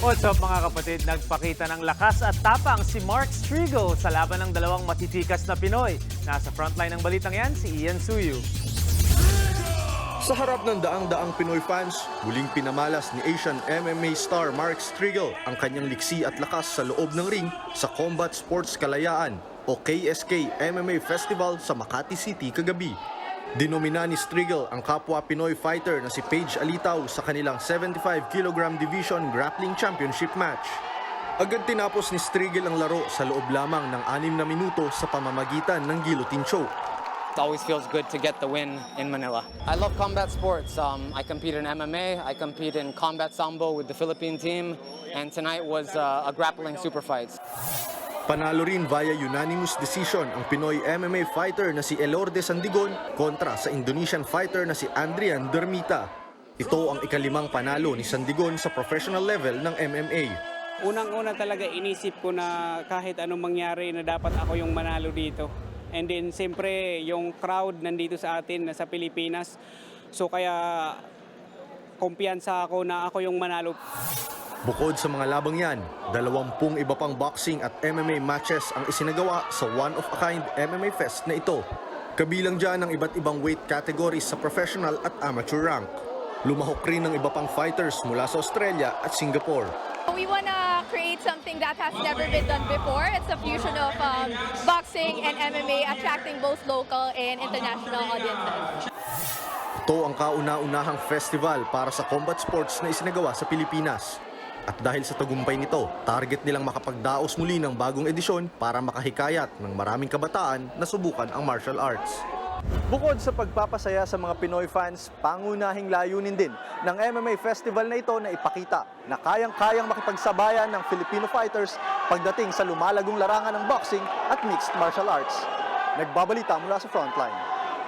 What's up mga kapatid? Nagpakita ng lakas at tapang si Mark Strigo sa laban ng dalawang matitikas na Pinoy. Nasa frontline ng balitang yan si Ian Suyu. Sa harap ng daang-daang Pinoy fans, muling pinamalas ni Asian MMA star Mark Strigo ang kanyang liksi at lakas sa loob ng ring sa Combat Sports Kalayaan o KSK MMA Festival sa Makati City kagabi. Dinomina ni Strigo ang kapwa Pinoy fighter na si Paige Alitaw sa kanilang 75kg Division Grappling Championship match. Agad tinapos ni Strigo ang laro sa loob lamang ng 6 na minuto sa pamamagitan ng guillotine choke. It always feels good to get the win in Manila. I love combat sports. I compete in MMA, I compete in combat sambo with the Philippine team, and tonight was a grappling super fights. Panalo rin via unanimous decision ang Pinoy MMA fighter na si Elorde Sandigon kontra sa Indonesian fighter na si Andrian Dermita. Ito ang ikalimang panalo ni Sandigon sa professional level ng MMA. Unang-una talaga inisip ko na kahit anong mangyari na dapat ako yung manalo dito. And then siyempre yung crowd nandito sa atin sa Pilipinas. So kaya kumpiyansa ako na ako yung manalo. Bukod sa mga labang yan, 20 iba pang boxing at MMA matches ang isinagawa sa one-of-a-kind MMA Fest na ito. Kabilang dyan ang iba't ibang weight categories sa professional at amateur rank. Lumahok rin ng iba pang fighters mula sa Australia at Singapore. We want to create something that has never been done before. It's a fusion of boxing and MMA, attracting both local and international audiences. Ito ang kauna-unahang festival para sa combat sports na isinagawa sa Pilipinas. At dahil sa tagumpay nito, target nilang makapagdaos muli ng bagong edisyon para makahikayat ng maraming kabataan na subukan ang martial arts. Bukod sa pagpapasaya sa mga Pinoy fans, pangunahing layunin din ng MMA Festival na ito na ipakita na kayang-kayang makipagsabayan ng Filipino fighters pagdating sa lumalagong larangan ng boxing at mixed martial arts. Nagbabalita mula sa frontline,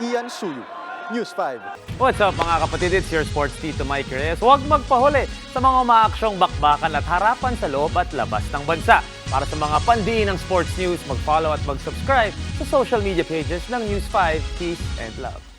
Ian Suyu, News 5. What's up mga kapatid? It's your sports Tito Mike Reyes. Huwag magpahuli sa mga umaaksyong bakbakan at harapan sa loob at labas ng bansa. Para sa mga pandiin ng sports news, mag-follow at mag-subscribe sa social media pages ng News 5. Peace and love.